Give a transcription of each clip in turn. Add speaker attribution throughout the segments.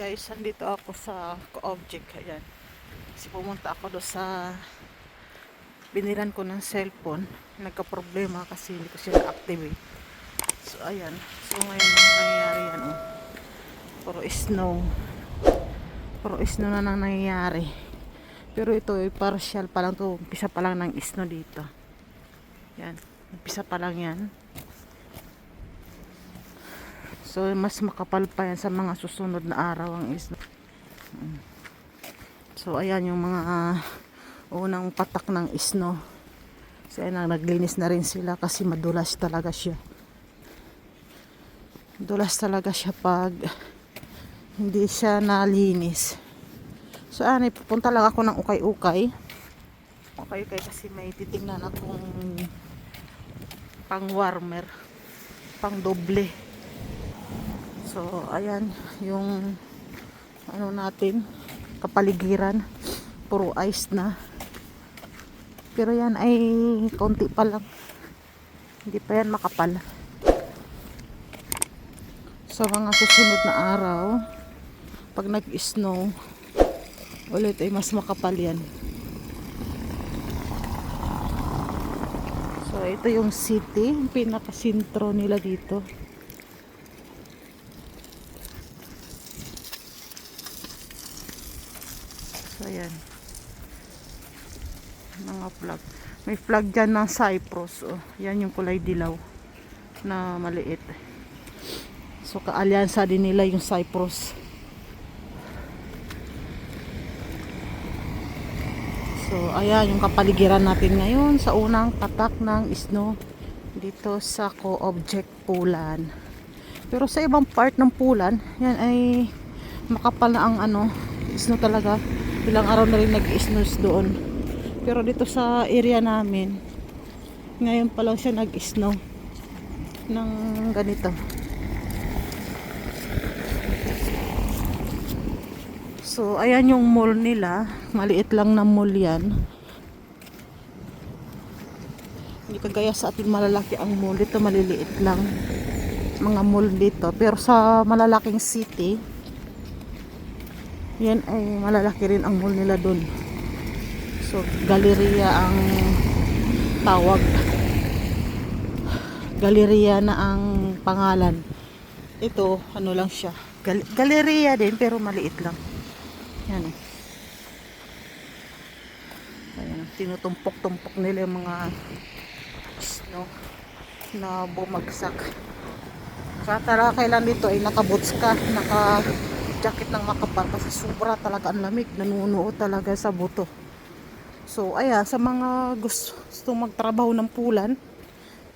Speaker 1: Guys, andito ako sa object. Ayan. Kasi pumunta ako doon sa binilan ko ng cellphone. Nagka-problema kasi hindi ko sila activate. So ayan. So ngayon ang nangyayari yan. Oh. Puro snow. Puro snow na nang nangyayari. Pero ito ay partial pa lang to. Umpisa pa lang ng snow dito. Yan. Umpisa pa lang yan. So mas makapal pa yan sa mga susunod na araw ang snow. So ayan yung mga unang patak ng snow. So ayan, naglinis na rin sila kasi madulas talaga siya. Dulas talaga siya pag hindi siya nalinis. So ayan, pupunta lang ako ng ukay-ukay. Ukay-ukay kasi may titingnan akong pang warmer, pang doble. So ayan yung ano natin, kapaligiran, puro ice na. Pero yan ay konti pa lang, hindi pa yan makapal. Sa mga susunod na araw, pag nag-snow ulit ay mas makapal yan. So ito yung city, yung pinakasintro nila dito. So ayan, mga flag. May flag dyan ng Cyprus. Oh, yan yung kulay dilaw na maliit. So kaalyansa din nila yung Cyprus. So ayan yung kapaligiran natin ngayon sa unang patak ng snow dito sa Co-Object Pulan. Pero sa ibang part ng Pulan, yan ay makapal na ang ano, snow talaga. Ilang araw na rin nag-snow doon. Pero dito sa area namin, ngayon pa lang siya nag-snow ng ganito. So ayan yung mall nila, maliit lang na mall yan. Hindi kagaya sa atin malalaki ang mall, dito maliliit lang mga mall dito. Pero sa malalaking city, yan ay malalaki rin ang mall nila dun. So Galleria ang tawag, Galleria na ang pangalan. Ito ano lang siya, Galleria din pero maliit lang. Yan. Ayan, tinutumpok-tumpok nila yung mga snow na bumagsak. Sa tarakay lang dito ay nakaboots ka, naka-jacket ng makapal kasi sobra talaga ang lamig, nanunuo talaga sa buto. So ayan, sa mga gusto magtrabaho ng pulan,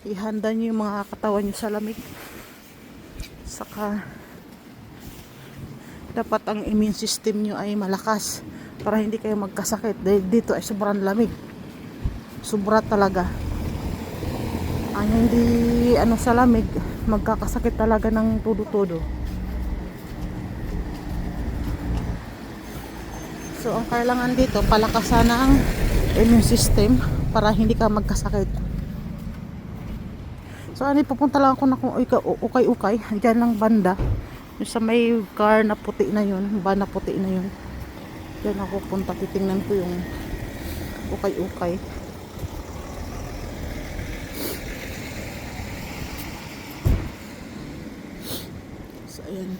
Speaker 1: ihanda nyo yung mga katawan nyo sa lamig. Saka dapat ang immune system nyo ay malakas para hindi kayo magkasakit. Dahil dito ay sobrang lamig, sobra talaga. Ang hindi ano sa lamig, magkakasakit talaga ng todo-todo. So ang kailangan dito, palakasan ang immune system para hindi ka magkasakit. So ano, pupunta lang ako na ukay-ukay dyan lang banda, yung sa may car na puti na yun, van na puti na yun. Diyan ako punta, titingnan ko yung ukay-ukay. So ayan.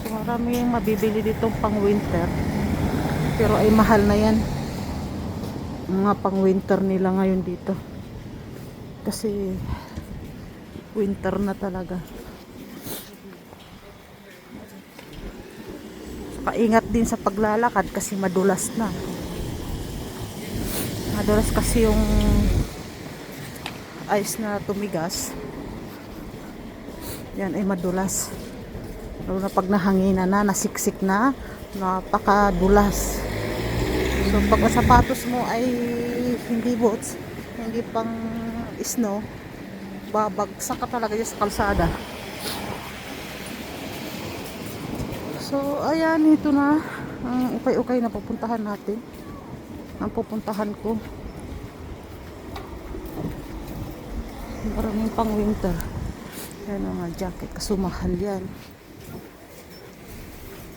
Speaker 1: So marami yung mabibili ditong pang winter, pero ay mahal na yan mga pang winter nila ngayon dito kasi winter na talaga. So kaingat din sa paglalakad kasi madulas na, madulas kasi yung ice na tumigas. Yan ay madulas, lalo na pag nahanginan na, nasiksik na, napakadulas. So pag ang sapatos mo ay hindi boots, hindi pang snow, babagsak ka talaga dyan sa kalsada. So ayan, ito na ang ukay-ukay na pupuntahan natin, ang pupuntahan ko. Maraming pang winter. Yan ang mga jacket. Kasumahal yan.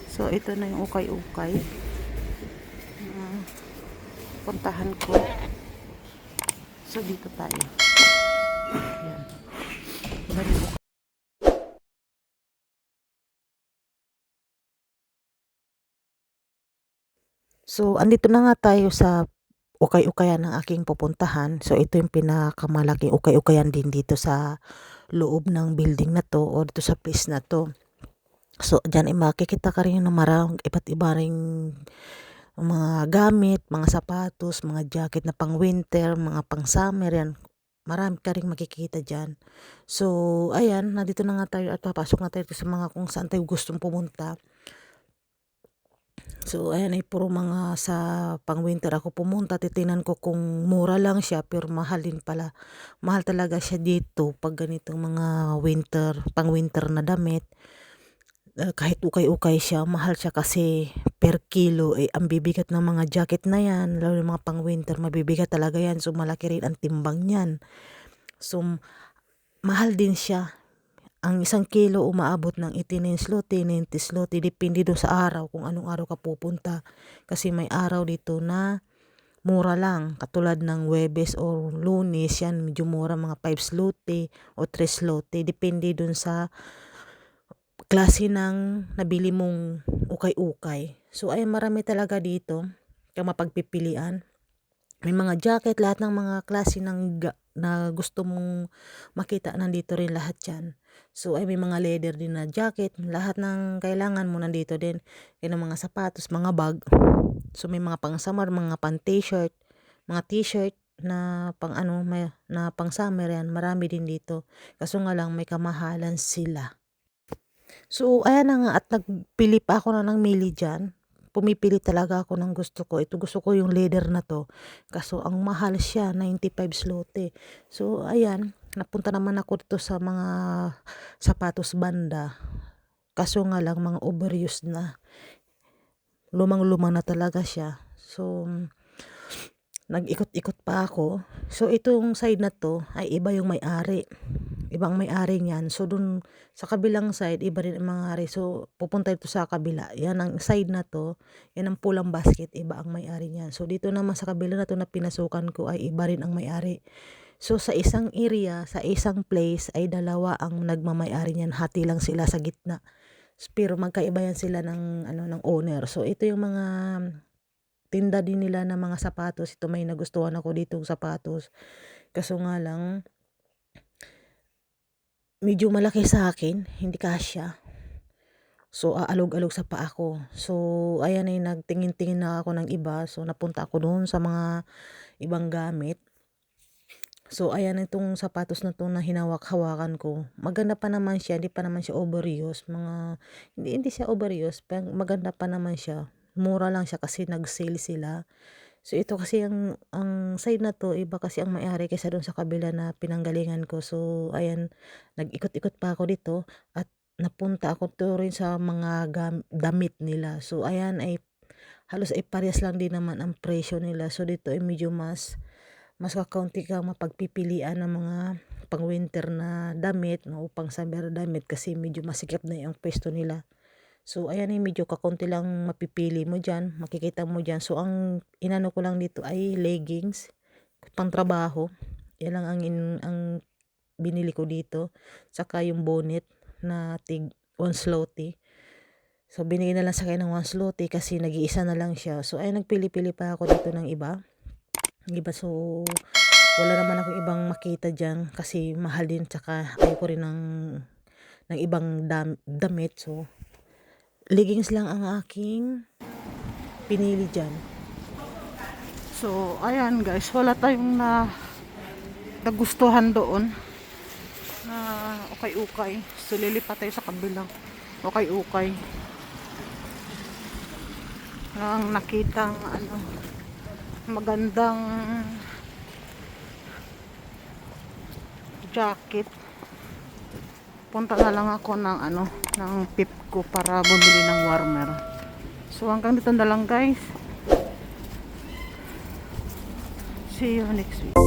Speaker 1: So, ito na yung ukay-ukay. Puntahan ko. So, dito tayo. Yan. Maraming ukay. So, andito na nga tayo sa ukay-ukayan ng aking pupuntahan. So, ito yung pinakamalaking ukay-ukayan din dito sa loob ng building na to o dito sa place na to. So, dyan ay makikita ka rin ng marang iba't iba ring mga gamit, mga sapatos, mga jacket na pang winter, mga pang summer yan. Marami ka rin makikita dyan. So, ayan, nandito na nga tayo at papasok na tayo sa mga kung saan tayo gustong pumunta. So, ayan ay puro mga sa pang-winter ako pumunta. Titingnan ko kung mura lang siya pero mahal din pala. Mahal talaga siya dito pag ganitong mga winter, pang-winter na damit. Kahit ukay-ukay siya, mahal siya kasi per kilo. Ang bibigat ng mga jacket na yan, lalo yung mga pang-winter, mabibigat talaga yan. So, malaki rin ang timbang niyan. So, mahal din siya. Ang 1 kilo umaabot ng 89 zloty, 90 zloty, depende doon sa araw kung anong araw ka pupunta. Kasi may araw dito na mura lang, katulad ng Huwebes o Lunes, yan medyo mura, mga 5 zloty o 3 zloty, depende doon sa klase ng nabili mong ukay-ukay. So ay marami talaga dito kung mapagpipilian. May mga jacket, lahat ng mga klase na gusto mong makita, nandito rin lahat yan. So ay may mga leather din na jacket, lahat ng kailangan mo nandito din. Kaya mga sapatos, mga bag. So may mga pang summer, mga pang t-shirt, mga t-shirt na pang na pang summer yan, marami din dito. Kaso nga lang may kamahalan sila. So ayan na nga, at nagpili pa ako na ng mili dyan. Pumipili talaga ako ng gusto ko. Ito gusto ko yung leather na to. Kaso ang mahal siya, 95 zloty. So ayan, napunta naman ako dito sa mga sapatos banda. Kaso nga lang mga overused na. Lumang-luma na talaga siya. So nag-ikot-ikot pa ako. So itong side na to ay iba yung may-ari. Ibang may-ari niyan. So dun sa kabilang side, iba rin ang may-ari. So pupunta ito sa kabila. Yan ang side na to, yan ang pulang basket, iba ang may-ari niyan. So dito naman sa kabila na to na pinasukan ko ay iba rin ang may-ari. So sa isang area, sa isang place ay dalawa ang nagmamay-ari niyan. Hati lang sila sa gitna. Pero magkaiba yan sila ng ng owner. So ito yung mga tinda din nila ng mga sapatos. Ito may nagustuhan ako ditong sapatos. Kaso nga lang medyo malaki sa akin, hindi kasya. So, aalog-alog sa paa ko. So, ayan ay nagtingin-tingin na ako ng iba. So, napunta ako doon sa mga ibang gamit. So, ayan itong sapatos na to na hinawak-hawakan ko. Maganda pa naman siya, hindi pa naman siya overuse. Hindi siya overuse, maganda pa naman siya. Mura lang siya kasi nag-sale sila. So ito kasi ang side na to, iba kasi ang may-ari kaysa doon sa kabila na pinanggalingan ko. So ayan, nag-ikot-ikot pa ako dito at napunta ako to rin sa mga damit nila. So ayan ay halos ay parehas lang din naman ang presyo nila. So dito ay medyo mas kakaunti ka mapagpipilian ng mga pang winter na damit o pang summer damit kasi medyo masikip na yung pwesto nila. So, ayan ay medyo kakunti lang mapipili mo dyan. Makikita mo dyan. So, ang inano ko lang dito ay leggings. Pang trabaho. Yan lang ang binili ko dito. Saka yung bonnet na tig 1 zloty. So, binigay na lang sa akin ng 1 zloty kasi nag-iisa na lang siya. So, ay nagpili-pili pa ako dito ng iba. So, wala naman akong ibang makita dyan kasi mahal din. Saka ayoko rin ng ibang damit. So, leggings lang ang aking pinili dyan. So, ayan guys, wala tayong nagustuhan doon na ukay-ukay. So, lilipat tayo sa kabilang ukay-ukay. Ang nakitang magandang jacket. Punta na lang ako ng Pipco para bumili ng warmer. So hanggang dito na lang guys. See you next week.